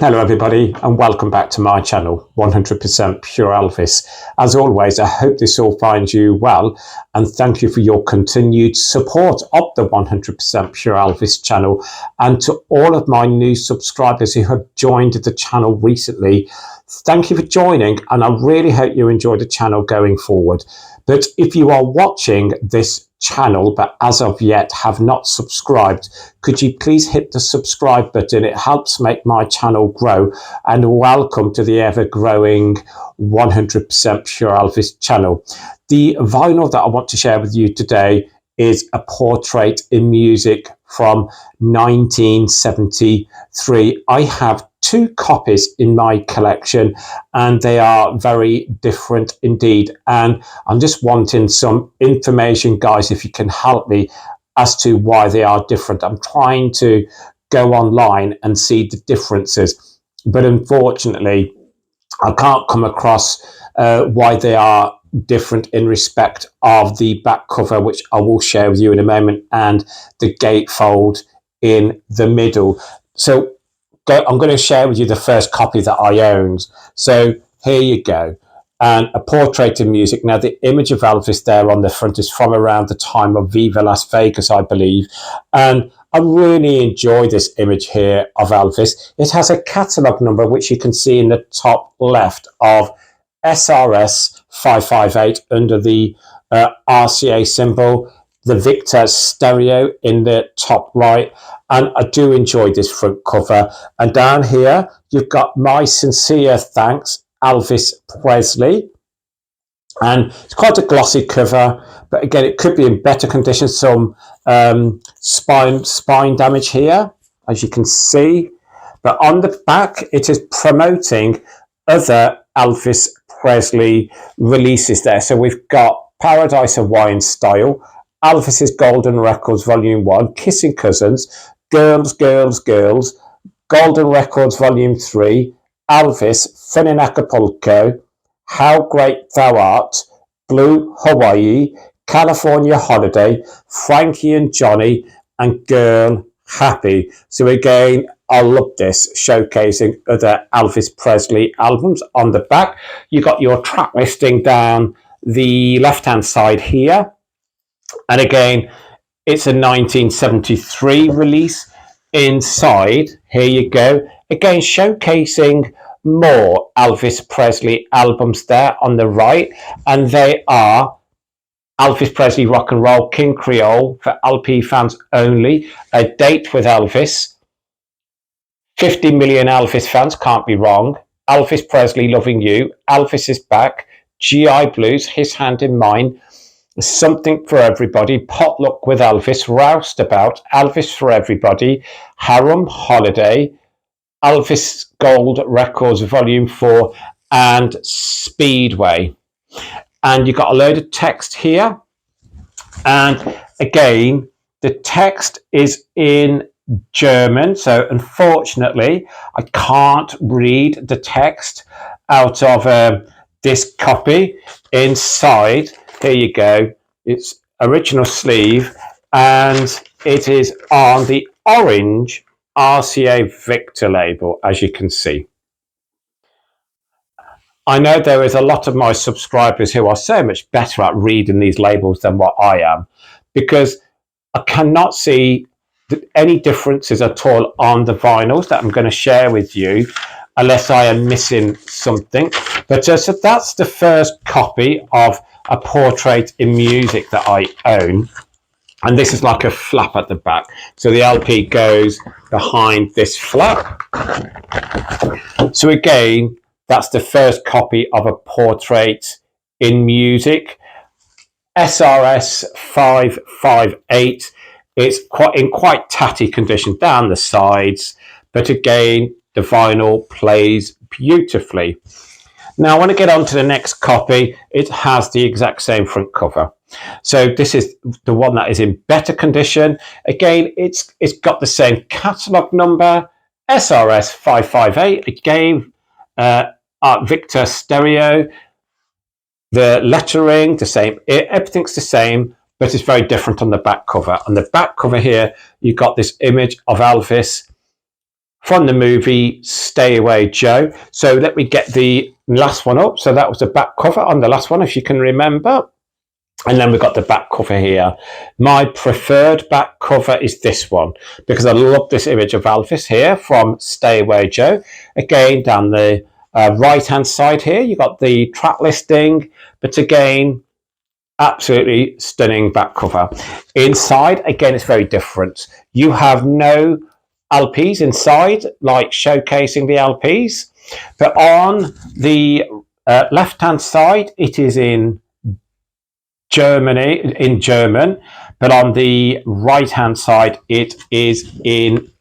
Hello everybody and welcome back to my channel, 100% Pure Elvis. As always, I hope this all finds you well and thank you for your continued support of the 100% Pure Elvis channel, and to all of my new subscribers who have joined the channel recently. Thank you for joining and I really hope you enjoy the channel going forward. But if you are watching this channel but as of yet have not subscribed, could you please hit the subscribe button? It helps make my channel grow. And welcome to the ever-growing 100% Pure Elvis channel. The vinyl that I want to share with you today is A Portrait in Music from 1973. I have two copies in my collection and they are very different indeed, and I'm just wanting some information, guys, if you can help me as to why they are different. I'm trying to go online and see the differences, but unfortunately I can't come across why they are different in respect of the back cover, which I will share with you in a moment, and the gatefold in the middle. So I'm going to share with you the first copy that I owned. So here you go. And A Portrait in Music. Now, the image of Elvis there on the front is from around the time of Viva Las Vegas, I believe. And I really enjoy this image here of Elvis. It has a catalogue number, which you can see in the top left, of SRS 558 under the RCA symbol, the Victor stereo in the top right. And I do enjoy this front cover. And down here, you've got My Sincere Thanks, Elvis Presley. And it's quite a glossy cover, but again, it could be in better condition. Some spine damage here, as you can see. But on the back, it is promoting other Elvis Presley releases there. So we've got Paradise Hawaiian Style, Elvis's Golden Records Volume 1, Kissing Cousins, Girls, Girls, Girls, Golden Records Volume 3, Elvis, Fun in Acapulco, How Great Thou Art, Blue Hawaii, California Holiday, Frankie and Johnny, and Girl Happy. So again, I love this, showcasing other Elvis Presley albums. On the back, you got your track listing down the left-hand side here. And again, it's a 1973 release. Inside, here you go. Again, showcasing more Elvis Presley albums there on the right. And they are Elvis Presley Rock and Roll, King Creole for LP fans only, A Date with Elvis, 50 million Elvis fans, can't be wrong, Elvis Presley Loving You, Elvis is Back, GI Blues, His Hand in Mine, Something for Everybody, Potluck with Elvis, Roustabout, Elvis for Everybody, Harem Holiday, Elvis Gold Records Volume 4, and Speedway. And you've got a load of text here. And again, the text is in German. So unfortunately, I can't read the text out of this copy. Inside, here you go. It's original sleeve and it is on the orange RCA Victor label, as you can see. I know there is a lot of my subscribers who are so much better at reading these labels than what I am, because I cannot see any differences at all on the vinyls that I'm going to share with you, unless I am missing something. But so that's the first copy of A Portrait in Music that I own. And this is like a flap at the back. So the LP goes behind this flap. So again, that's the first copy of A Portrait in Music, SRS 558. It's in quite tatty condition down the sides, but again, the vinyl plays beautifully. Now, I want to get on to the next copy. It has the exact same front cover. So this is the one that is in better condition. Again, it's got the same catalogue number, SRS 558. Again, Victor stereo, the lettering the same, everything's the same, but it's very different on the back cover. On the back cover here, you've got this image of Elvis from the movie Stay Away Joe. So let me get the last one up. So that was the back cover on the last one, if you can remember. And then we've got the back cover here. My preferred back cover is this one, because I love this image of Elvis here from Stay Away Joe. Again, down the right-hand side here, you've got the track listing, but again, absolutely stunning back cover. Inside, again, it's very different. You have no LPs inside, like showcasing the LPs, but on the left-hand side, it is in German, but on the right-hand side, it is in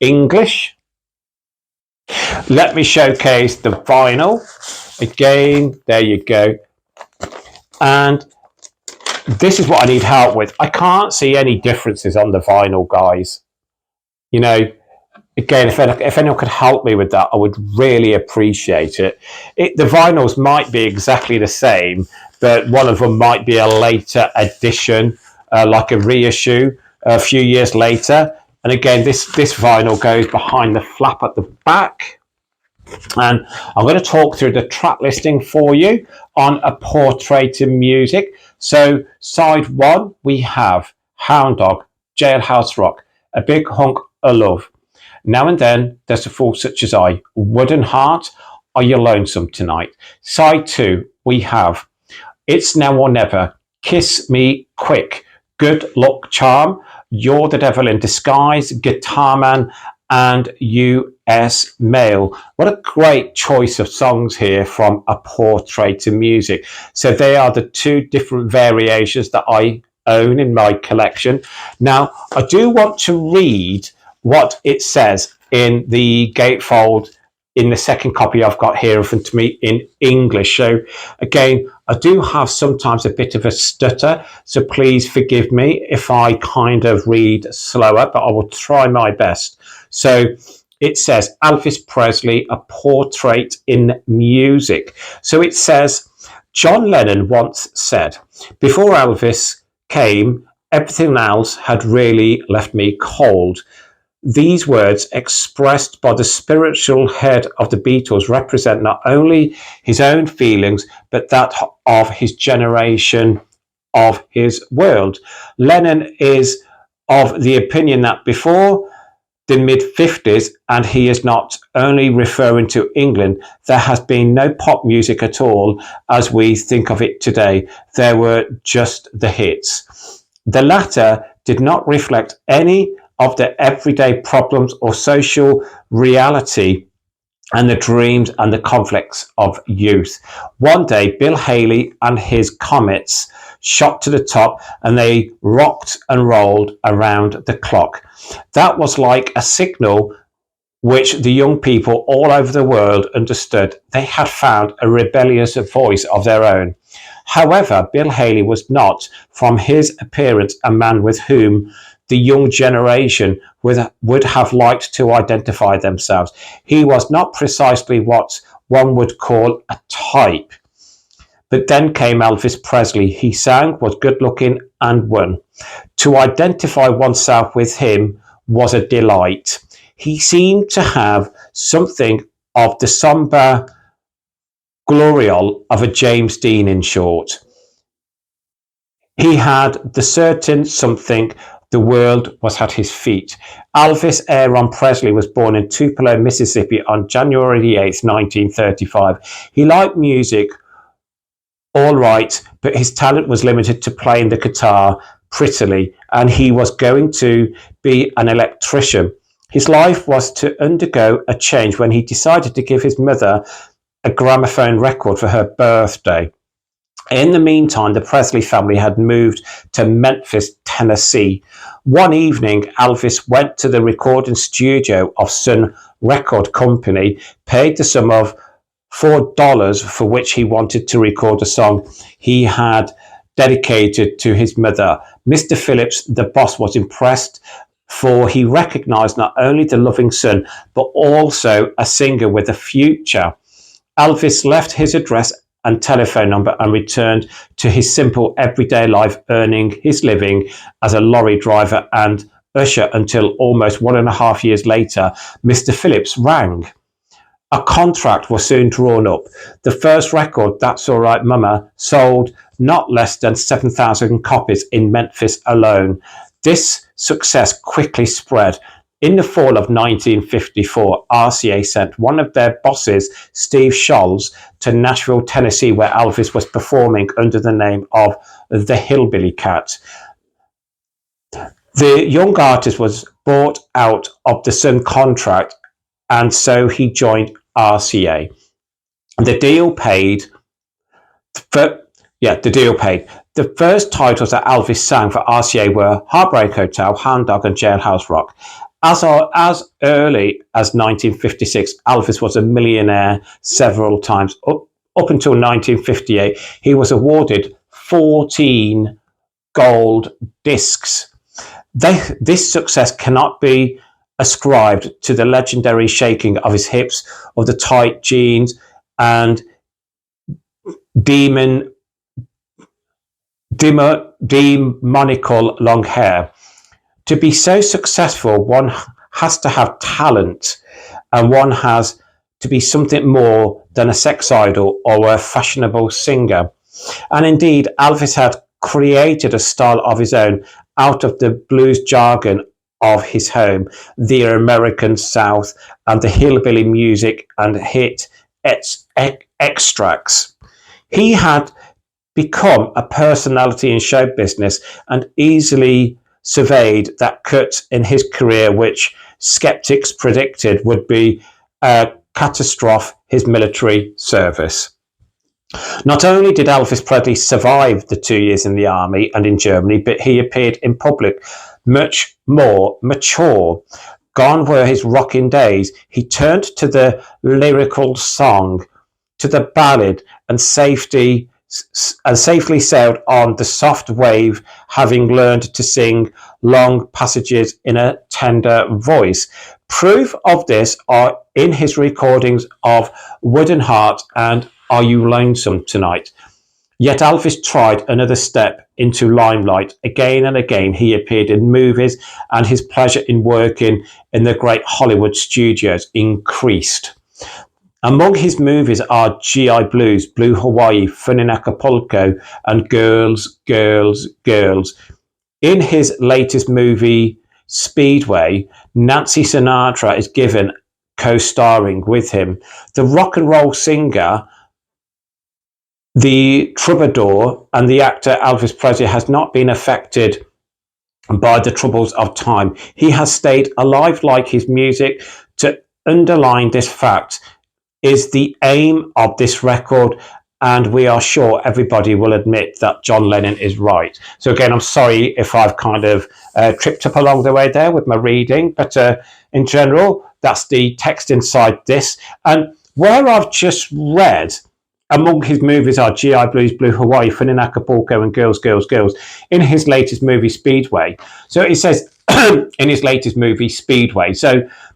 English. Let me showcase the vinyl. Again, there you go. And this is what I need help with. I can't see any differences on the vinyl, guys. You know, again, if anyone could help me with that, I would really appreciate it. The vinyls might be exactly the same, but one of them might be a later edition, like a reissue a few years later. And again, this vinyl goes behind the flap at the back. And I'm going to talk through the track listing for you on A Portrait in Music. So side one, we have Hound Dog, Jailhouse Rock, A Big Hunk of Love, Now and Then, There's a Fool Such as I, Wooden Heart, Are You Lonesome Tonight? Side two, we have It's Now or Never, Kiss Me Quick, Good Luck Charm, You're the Devil in Disguise, Guitar Man, and US Mail. What a great choice of songs here from A Portrait in Music. So they are the two different variations that I own in my collection. Now, I do want to read what it says in the gatefold in the second copy I've got here in front of me in English. So again, I do have sometimes a bit of a stutter, so please forgive me if I kind of read slower, but I will try my best. So it says Elvis Presley, A Portrait in Music. So it says, John Lennon once said, before Elvis came, everything else had really left me cold. These words, expressed by the spiritual head of the Beatles, represent not only his own feelings, but that of his generation, of his world. Lennon is of the opinion that before the mid-50s, and he is not only referring to England, there has been no pop music at all as we think of it today. There were just the hits. The latter did not reflect any of the everyday problems or social reality and the dreams and the conflicts of youth. One day, Bill Haley and his Comets shot to the top and they rocked and rolled around the clock. That was like a signal which the young people all over the world understood. They had found a rebellious voice of their own. However, Bill Haley was not, from his appearance, a man with whom the young generation would have liked to identify themselves. He was not precisely what one would call a type. But then came Elvis Presley. He sang, was good looking, and won. To identify oneself with him was a delight. He seemed to have something of the somber gloriole of a James Dean, in short. He had the certain something. The world was at his feet. Elvis Aaron Presley was born in Tupelo, Mississippi on January 8th, 1935. He liked music, all right, but his talent was limited to playing the guitar prettily, and he was going to be an electrician. His life was to undergo a change when he decided to give his mother a gramophone record for her birthday. In the meantime, the Presley family had moved to Memphis, Tennessee. One evening, Elvis went to the recording studio of Sun Record Company, paid the sum of $4 for which he wanted to record a song he had dedicated to his mother. Mr. Phillips, the boss, was impressed, for he recognized not only the loving son, but also a singer with a future. Elvis left his address and telephone number and returned to his simple everyday life, earning his living as a lorry driver and Usher until almost 1.5 years later, Mr. Phillips rang. A contract was soon drawn up. The first record, That's All Right Mama, sold not less than 7,000 copies in Memphis alone. This success quickly spread. In the fall of 1954, RCA sent one of their bosses, Steve Scholz, to Nashville, Tennessee, where Elvis was performing under the name of the Hillbilly Cat. The young artist was bought out of the Sun contract, and so he joined RCA. The deal paid. The deal paid. The first titles that Elvis sang for RCA were Heartbreak Hotel, Hound Dog, and Jailhouse Rock. As early as 1956, Elvis was a millionaire several times. Up until 1958, he was awarded 14 gold discs. This success cannot be ascribed to the legendary shaking of his hips or the tight jeans and demonical long hair. To be so successful, one has to have talent, and one has to be something more than a sex idol or a fashionable singer. And indeed, Elvis had created a style of his own out of the blues jargon of his home, the American South, and the hillbilly music and hit extracts. He had become a personality in show business and easily surveyed that cut in his career, which skeptics predicted would be a catastrophe, his military service. Not only did Elvis Presley survive the 2 years in the army and in Germany, but he appeared in public much more mature. Gone were his rocking days. He turned to the lyrical song, to the ballad, and safely sailed on the soft wave, having learned to sing long passages in a tender voice. Proof of this are in his recordings of Wooden Heart and Are You Lonesome Tonight? Yet Elvis tried another step into limelight. Again and again he appeared in movies, and his pleasure in working in the great Hollywood studios increased. Among his movies are GI Blues, Blue Hawaii, Fun in Acapulco, and Girls, Girls, Girls. In his latest movie, Speedway, Nancy Sinatra is given co-starring with him. The rock and roll singer, the troubadour, and the actor Elvis Presley has not been affected by the troubles of time. He has stayed alive like his music. To underline this fact is the aim of this record, and we are sure everybody will admit that John Lennon is right. So again, I'm sorry if I've kind of tripped up along the way there with my reading, but in general, that's the text inside this. And where I've just read, among his movies are GI Blues, Blue Hawaii, Fun in Acapulco, and Girls, Girls, Girls. In his latest movie, Speedway. So it says in his latest movie, Speedway.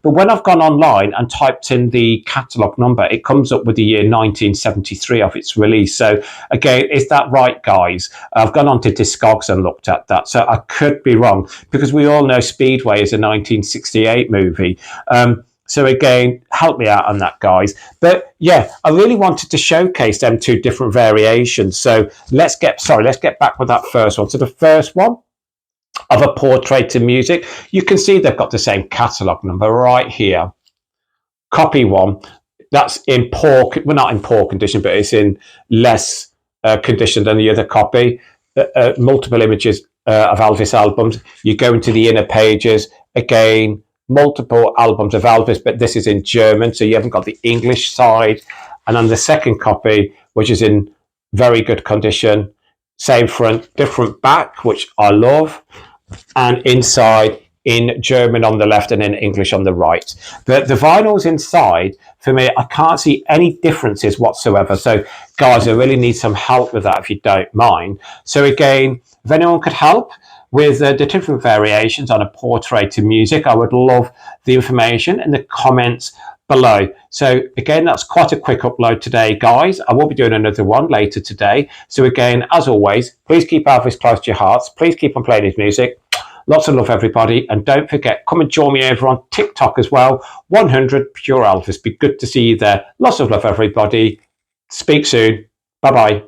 But when I've gone online and typed in the catalogue number, it comes up with the year 1973 of its release. So again, is that right, guys? I've gone on to Discogs and looked at that. So I could be wrong, because we all know Speedway is a 1968 movie. So again, help me out on that, guys. But yeah, I really wanted to showcase them two different variations. So let's get back with that first one. So the first one, of A Portrait In Music, you can see they've got the same catalogue number right here. Copy one, that's in poor, well, not in poor condition, but it's in less condition than the other copy. Multiple images of Elvis albums. You go into the inner pages, again, multiple albums of Elvis, but this is in German, so you haven't got the English side. And on the second copy, which is in very good condition, same front, different back, which I love, and inside in German on the left and in English on the right. But the vinyls inside, for me, I can't see any differences whatsoever. So guys, I really need some help with that if you don't mind. So again, if anyone could help with the different variations on A Portrait In Music, I would love the information in the comments below. So again, that's quite a quick upload today, guys. I will be doing another one later today. So again, as always, please keep Elvis close to your hearts. Please keep on playing his music. Lots of love, everybody. And don't forget, come and join me over on TikTok as well. 100 Pure Elvis. Be good to see you there. Lots of love, everybody. Speak soon. Bye-bye.